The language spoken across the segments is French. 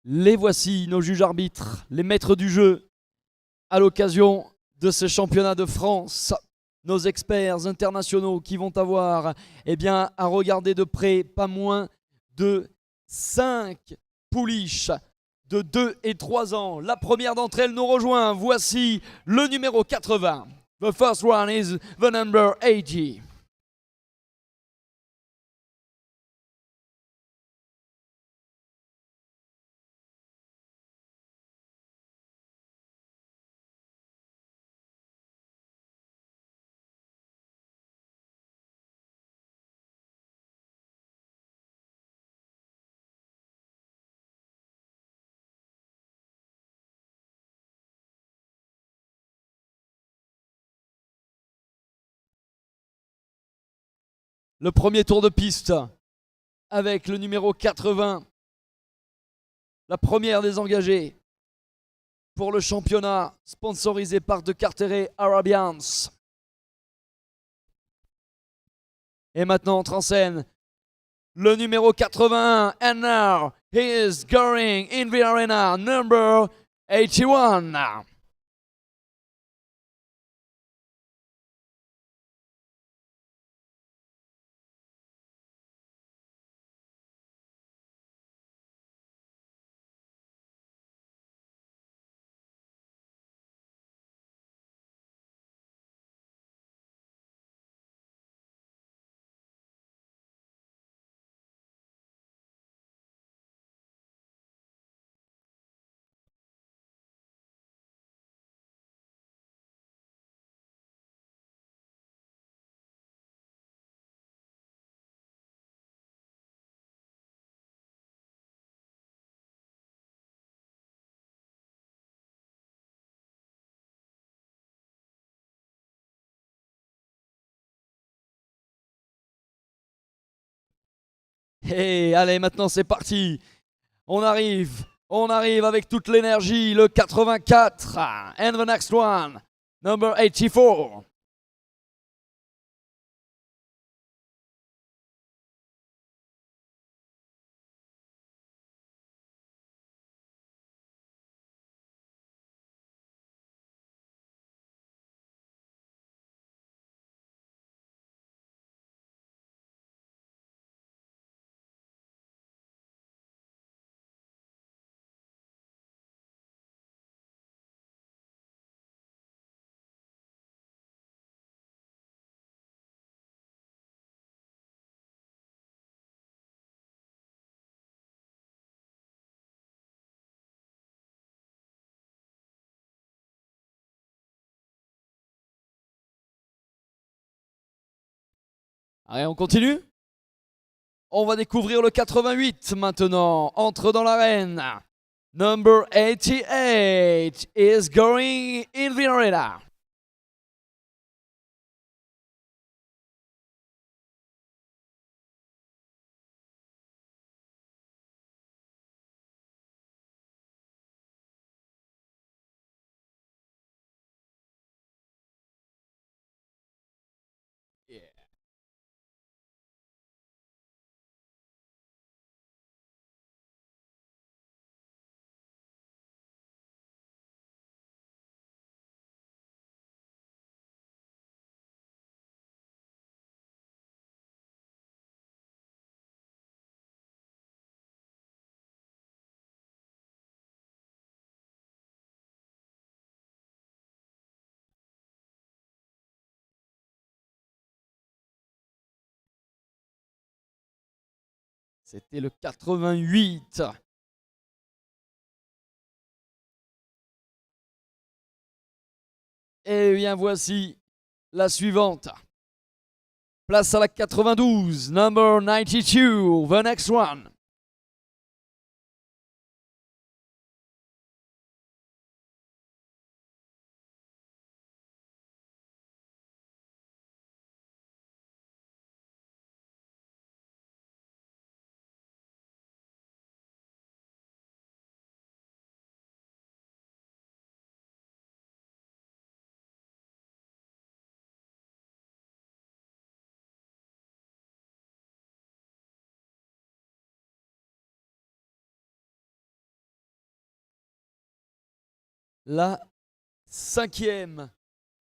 Les voici, nos juges arbitres, les maîtres du jeu, à l'occasion de ce championnat de France. Nos experts internationaux qui vont avoir à regarder de près pas moins de 5 pouliches de 2 et 3 ans. La première d'entre elles nous rejoint. Voici le numéro 80. The first one is the number 80. Le premier tour de piste avec le numéro 80. La première des engagés pour le championnat sponsorisé par De Carteret Arabians. Et maintenant entre en scène le numéro 81. And now he is going in the arena, number 81. Et allez, maintenant c'est parti. On arrive avec toute l'énergie. Le 84. And the next one, number 84. Allez, on continue. On va découvrir le 88 maintenant. Entre dans l'arène. Number 88 is going in the arena. C'était le 88. Et bien voici la suivante. Place à la 92, number 92, the next one. la 5e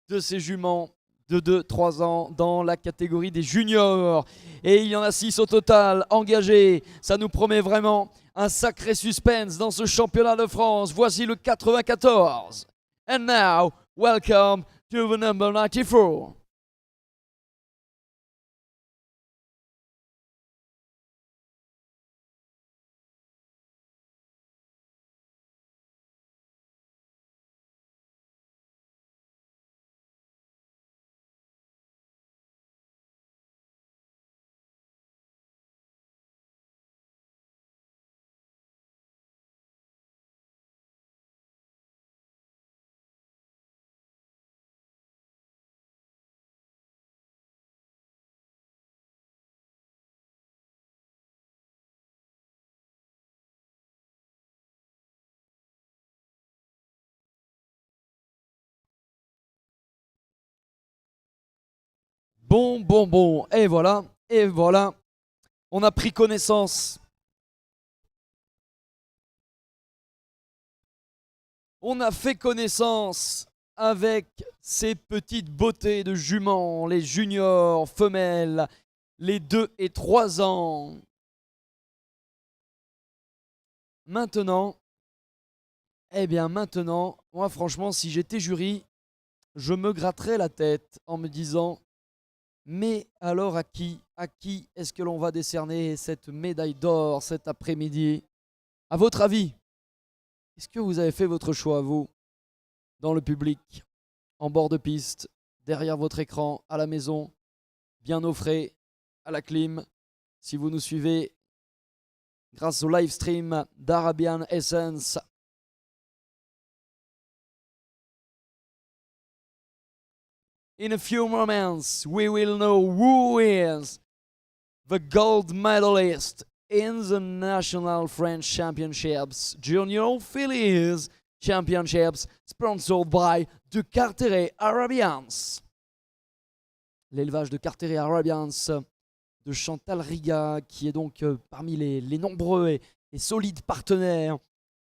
de ces juments de 2-3 ans dans la catégorie des juniors. Et il y en a 6 au total engagés. Ça nous promet vraiment un sacré suspense dans ce championnat de France. Voici le 94. And now, welcome to the number 94. Bon. Et voilà. On a pris connaissance. On a fait connaissance avec ces petites beautés de juments, les juniors femelles, les 2 et 3 ans. Maintenant, moi franchement, si j'étais jury, je me gratterais la tête en me disant, mais alors à qui est-ce que l'on va décerner cette médaille d'or cet après-midi? À votre avis, est-ce que vous avez fait votre choix, vous, dans le public, en bord de piste, derrière votre écran, à la maison, bien au frais, à la clim, si vous nous suivez grâce au live stream d'Arabian Essence? In a few moments, we will know who is the gold medalist in the National French Championships Junior Fillies Championships, sponsored by de Carteret Arabians. L'élevage de Carteret Arabians de Chantal Riga, qui est donc parmi les nombreux et solides partenaires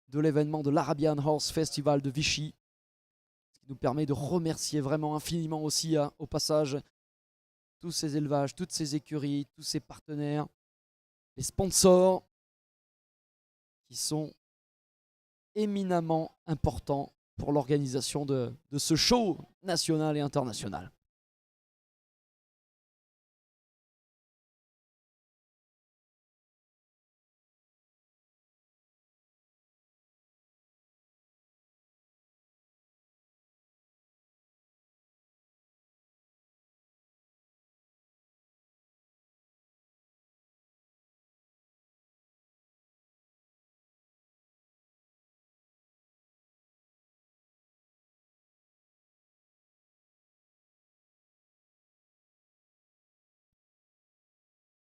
de l'événement de l'Arabian Horse Festival de Vichy, ce qui nous permet de remercier vraiment infiniment aussi au passage tous ces élevages, toutes ces écuries, tous ces partenaires, les sponsors qui sont éminemment importants pour l'organisation de ce show national et international.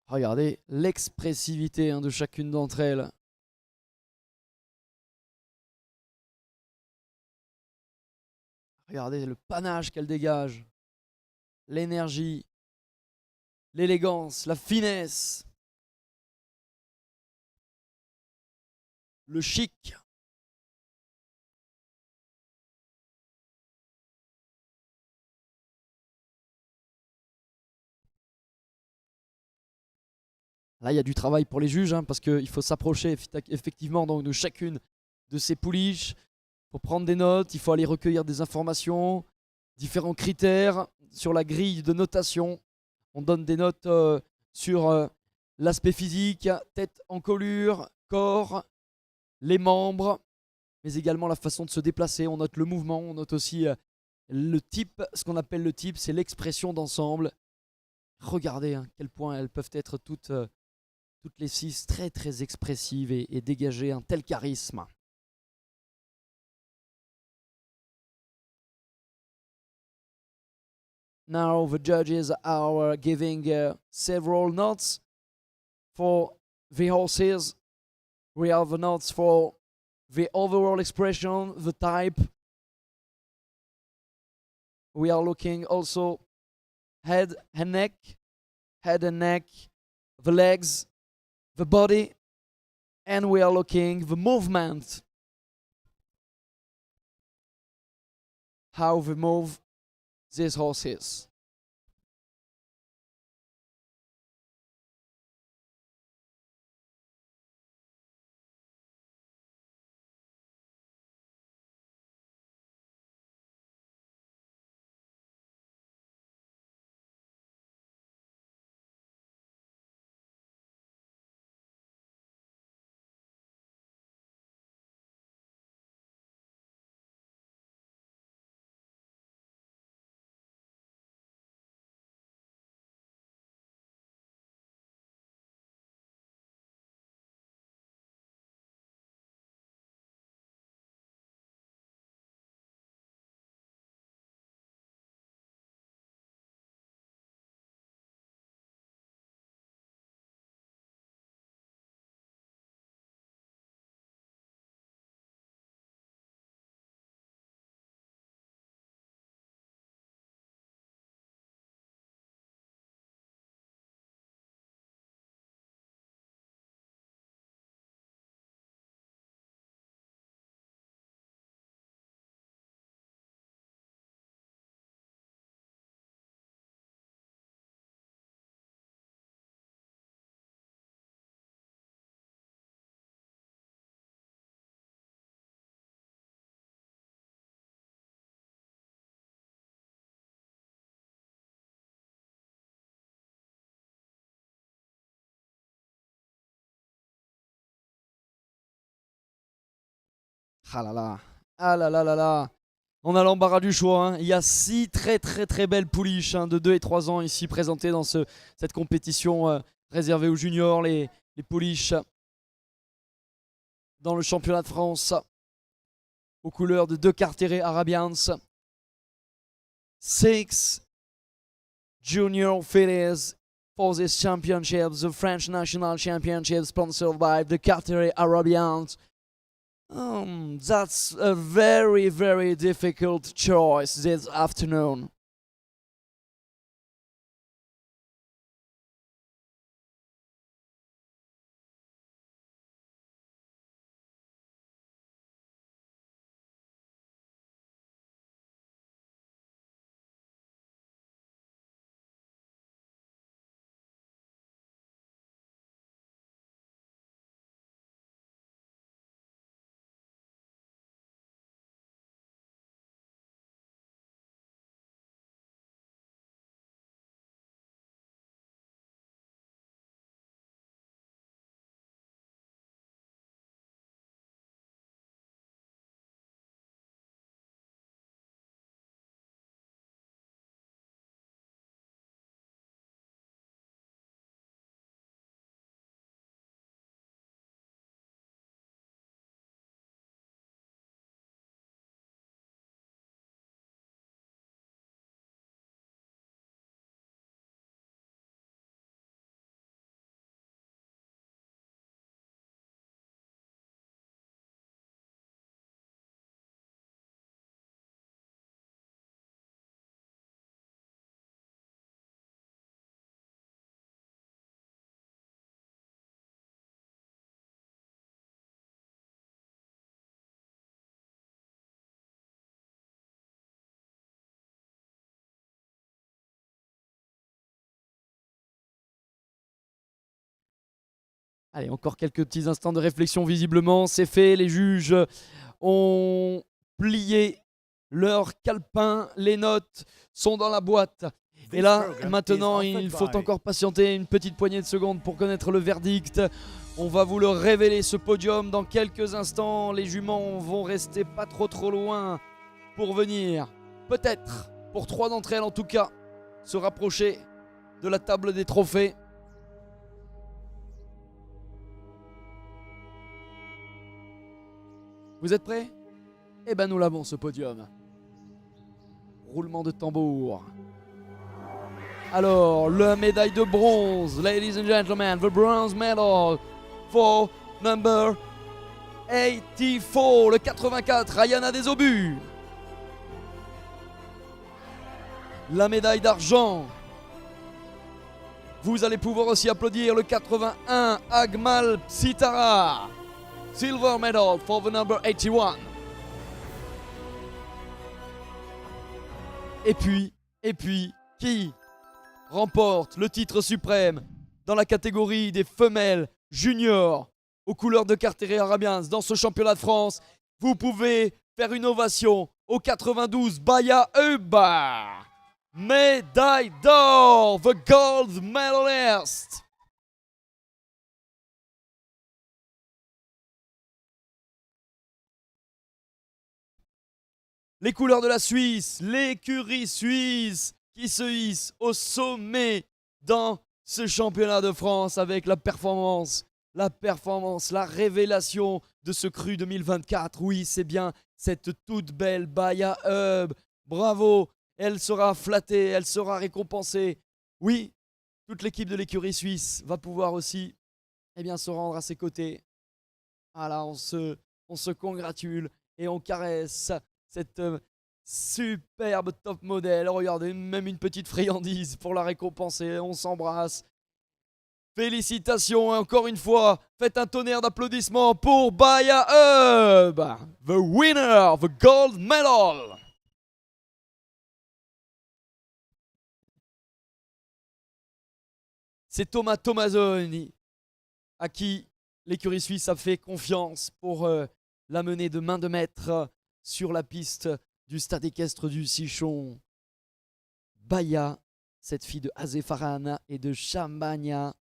Regardez l'expressivité de chacune d'entre elles. Regardez le panache qu'elles dégagent, l'énergie, l'élégance, la finesse, le chic. Là, il y a du travail pour les juges, parce qu'il faut s'approcher effectivement donc, de chacune de ces pouliches. Il faut prendre des notes, il faut aller recueillir des informations, différents critères sur la grille de notation. On donne des notes sur l'aspect physique, tête en colure, corps, les membres, mais également la façon de se déplacer. On note le mouvement, on note aussi le type. Ce qu'on appelle le type, c'est l'expression d'ensemble. Regardez à quel point elles peuvent être toutes les 6 très très expressives et dégager un tel charisme. Now the judges are giving several notes for the horses. We have the notes for the overall expression, the type. We are looking also head and neck, the legs, the body, and we are looking the movement. how they move these horses. Ah là là, ah là là là là. On a l'embarras du choix. Hein. Il y a 6 très belles pouliches de 2 et 3 ans ici présentées dans cette compétition réservée aux juniors. Les pouliches dans le championnat de France aux couleurs de 2 Carteret Arabians. 6 junior fillies for this championship, the French National Championship sponsored by the Carteret Arabians. That's a very difficult choice this afternoon. Allez, encore quelques petits instants de réflexion visiblement. C'est fait, les juges ont plié leur calepin. Les notes sont dans la boîte. Et là, maintenant, il faut encore patienter une petite poignée de secondes pour connaître le verdict. On va vous le révéler, ce podium, dans quelques instants. Les juments vont rester pas trop loin pour venir, peut-être, pour 3 d'entre elles en tout cas, se rapprocher de la table des trophées. Vous êtes prêts? Eh ben nous l'avons, ce podium. Roulement de tambour. Alors, la médaille de bronze, ladies and gentlemen, the bronze medal for number 84, le 84, Ayana Desobus. La médaille d'argent. Vous allez pouvoir aussi applaudir le 81, Agmal Psitara. Silver medal for the number 81. Et puis, qui remporte le titre suprême dans la catégorie des femelles juniors aux couleurs de Carteret Arabians dans ce championnat de France? Vous pouvez faire une ovation au 92 Baya Uba. Médaille d'or, the gold medalist. Les couleurs de la Suisse, l'écurie suisse qui se hisse au sommet dans ce championnat de France avec la performance, la révélation de ce cru 2024. Oui, c'est bien cette toute belle Baya Hub. Bravo, elle sera flattée, elle sera récompensée. Oui, toute l'équipe de l'écurie suisse va pouvoir aussi se rendre à ses côtés. Voilà, on se congratule et on caresse cette superbe top modèle. Regardez, même une petite friandise pour la récompenser. On s'embrasse. Félicitations, et encore une fois, faites un tonnerre d'applaudissements pour Baya Hub, the winner, the gold medal. C'est Thomas Tomazoni à qui l'écurie suisse a fait confiance pour l'amener de main de maître sur la piste du stade équestre du Sichon. Baya, cette fille de Azéfarana et de Chambagna,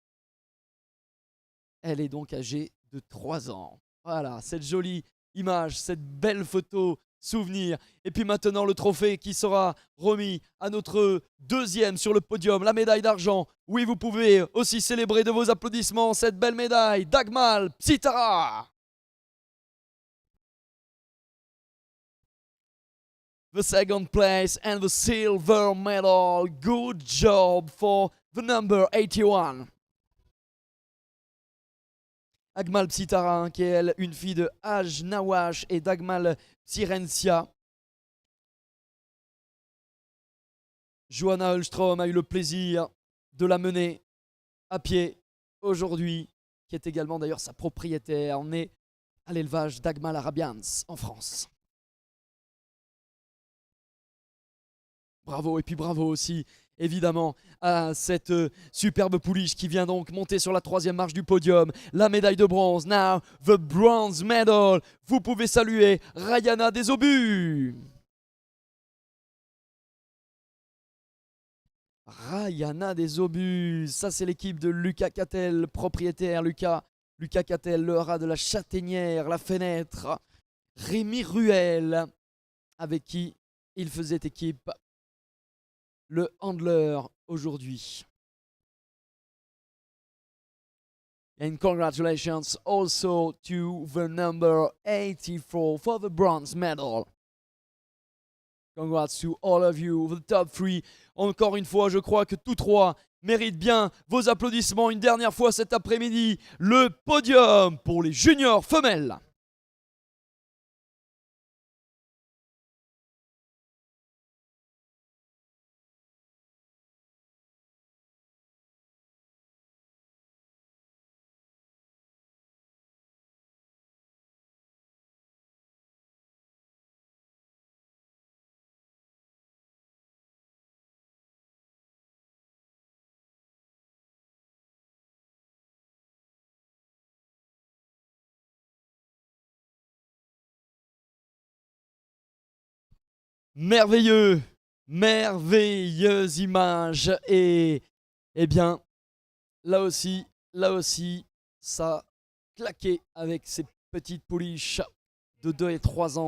elle est donc âgée de 3 ans. Voilà, cette jolie image, cette belle photo souvenir. Et puis maintenant, le trophée qui sera remis à notre deuxième sur le podium, la médaille d'argent. Oui, vous pouvez aussi célébrer de vos applaudissements cette belle médaille d'Agmal Psitara. The second place and the silver medal. Good job for the number 81. Agmal Psitara, qui est elle une fille de Haj Nawash et d'Agmal Psirencia. Johanna Hulstrom a eu le plaisir de la mener à pied aujourd'hui, qui est également d'ailleurs sa propriétaire. On est à l'élevage d'Agmal Arabians en France. Bravo, et puis bravo aussi évidemment à cette superbe pouliche qui vient donc monter sur la 3e marche du podium. La médaille de bronze, now the bronze medal. Vous pouvez saluer Rayana Desobus. Rayana Desobus, ça c'est l'équipe de Lucas Cattel, propriétaire Lucas Cattel, le rat de la Châtaignière, la Fenêtre. Rémi Ruel, avec qui il faisait équipe. Le handler aujourd'hui. And congratulations also to the number 84 for the bronze medal. Congrats to all of you, the top 3. Encore une fois, je crois que tous 3 méritent bien vos applaudissements. Une dernière fois cet après-midi, le podium pour les juniors femelles. Merveilleux, merveilleuse image. Et bien, là aussi, ça claquait avec ces petites pouliches de 2 et 3 ans.